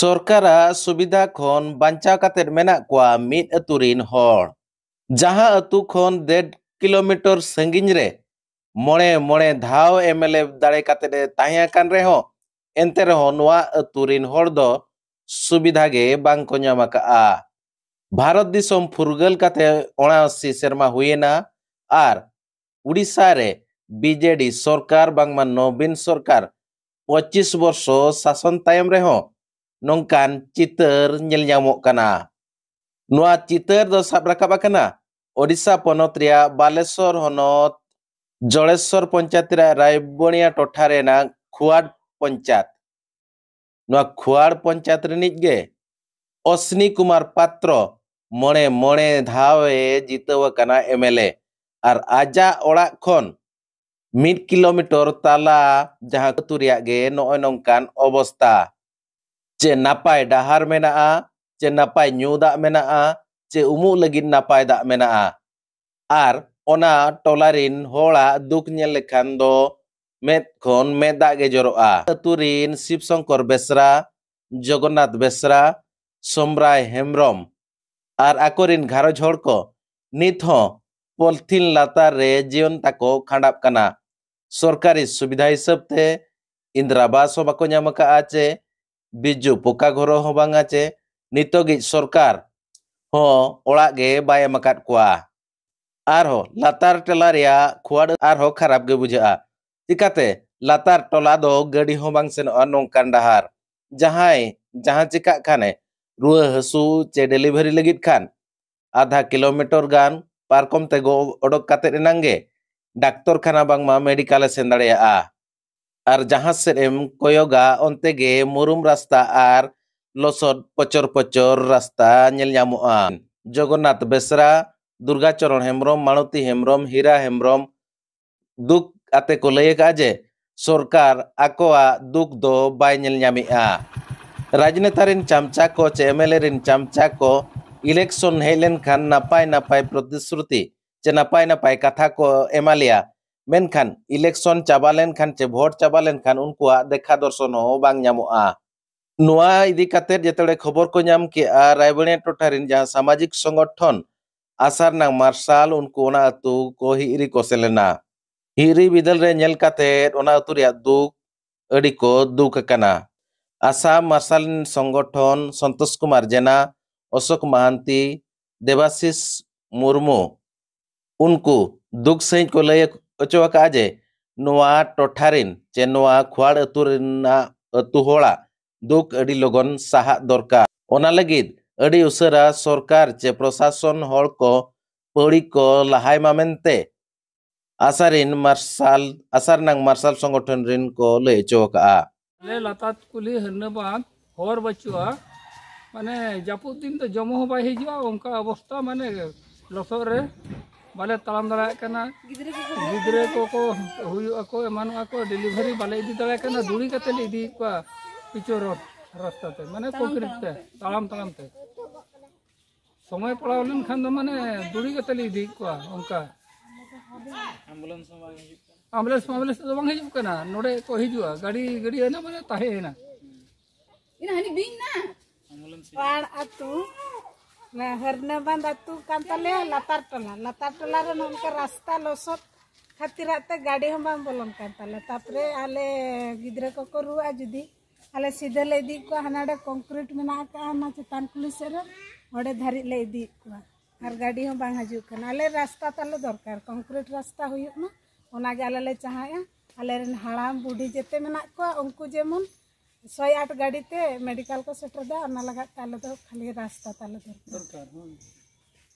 सरकारा सुविधा खन बांचा काते मेना कोआ मिद अतुरिन हर जहां अतु खन 1.5 किलोमीटर संगिन रे मोणे मोणे धाव एमएलए दाड़े काते ताहिया कान रेहो एंते रेहो नोआ अतुरिन हर दो सुविधा गे बांग को ᱧᱟᱢ ᱟᱠᱟᱜᱼᱟ। भारत दिसम फुरगल काते 79 सेरमा हुएना आर उड़ीसा रे बीजेडी सरकार बांगमा नवीन सरकार 25 वर्ष शासन तायम रेहो नोंकान चितर नेल ᱧᱟᱢᱚᱜ ᱠᱟᱱᱟ। ᱱᱚᱣᱟ चितर दो साब राकाब ᱟᱠᱟᱱᱟ ओडिशा पनत रिया बालेश्वर हनत जड़ेश्वर पंचायत रे रायबणिया टोठा रेना खुआड़ पंचायत नोआ खुआड़ पंचायत रिनिज गे अश्विनी कुमार पात्र मोणे मोणे धावे जितव कना एमएलए आर आजा ओड़ा खन 1 किलोमीटर ताला जहां तुरिया गे नोय नोंकान अवस्था चे नापाय डाहार मेनाआ चे नापाय ᱧᱩ दाग मेनाआ चे उमु लगिन नापाय दाग मेनाआ आर ओना टोलारिन होड़ा दुख नेल लेखान दो मेद खन मेद दाग गे जरोआ। अतुरिन शिवशंकर बेसरा जगन्नाथ बेसरा सोमराय हेम्ब्रम आर आकोरिन घारज हड़ को नित हो पॉलिथीन लातार रे जीवन ताको खांडाब कना। सरकारी सुविधा हिसाब ते इंदिरावास हो बाको ᱧᱟᱢ ᱟᱠᱟᱜᱼᱟ चे बिजू पोका घरो हो बांगा चे नितोगी सरकार हो ओड़ा गे बाय एम अकाद कोआ आर हो लातार टोला रिया खुआड़ आर हो खराब गे बुझाआ चिकाते लातार टोला दो गाड़ी हो बांग सेनोआ नोंकान डाहार जहां चिका खाने रुआ हसू चे डिलीवरी लगित खान आधा किलोमीटर गान पारकम ते गो ओडक काते रेनांगे डाक्टर खाना बांगमा मेडिकल सेन दाड़ेयाआ आर जहां से एम कोयोगा ओनते गे मुरुम रास्ता आर लोसद पचर पचर रास्ता नेल ᱧᱟᱢᱚᱜᱼᱟ। जगन्नाथ बेसरा दुर्गाचरण हेम्ब्रम माणुती हेम्ब्रम हीरा हेम्ब्रम दुख आते को लय का जे सरकार आकोआ दुख दो बाय नेल ᱧᱟᱢᱮᱜᱼᱟ। राजनेतारिन चामचा को चे एमएलए रिन चामचा को इलेक्शन हेलेन खान नापाय नापाय प्रतिश्रुति चे नापाय नापाय कथा को एमालिया मेनखान इलेक्शन चाबालेन खान चे भोट चाबालेन खान उनकुआ देखा दर्शन हो बांग ᱧᱟᱢᱚᱜᱼᱟ। नुआ इदी काते जेतड़े खबर को ᱧᱟᱢ के रायबणिया टोठारिन जहां सामाजिक संगठन आसार नांग मार्शल उनको ओना अतु को हिरी को सेलेना हिरी बिदल रे नेल काते ओना अतु रिया दुख अडी को दुख कना। आसाम मार्शल संगठन संतोष कुमार जेना अशोक महांती देवाशीष मुर्मू उनको दुख सही को लय अचोका जे नोआ टोठारिन चे नोआ खुआड़ अतुरिना अतु होड़ा दुख अडी लगन साहा दरकार ओना लगिद अडी उसरा सरकार चे प्रशासन हड़ को पड़ी को लहाय मामेनते आसारिन मार्शल आसार नांग मार्शल संगठन रिन को लय अचोका ले लातात कुली हरने बाद हर बचुआ माने जापुद दिन तो जमो हो बाय हिजुआ उनका अवस्था माने लसर रे बाले तालाम दड़ा कना गिदरे को हुयु को एमानु को डिलीवरी बाले इदी दड़ा कना दुड़ी कते ले इदी को पिचो रोड रास्ता ते माने कंक्रीट ते तालाम ते समय पड़ाव लेन खान दो माने दुड़ी कते ले इदी को उनका एम्बुलेंस तो बांग हिजुक कना नोडे को हिजुआ गाड़ी ना माने ताहे ना ina hani bing na par atu na herna band atu kantale latar tola re nonka rasta losot khatirate gadi hom bang bolon kantale tapre ale gidre ko ruwa judi ale sidhe le di ko hanade concrete mena ka na chetan pulis re ode dhari le di ko ar gadi hom bang haju kana ale rasta tale dorkar concrete rasta huyuk na ona ge ale le chahaya ale ren haram budi jete mena ko unku jemon 108 गाड़ी ते medical को shutter दा ना लगा ताले तो खाली रास्ता ताले दरकार।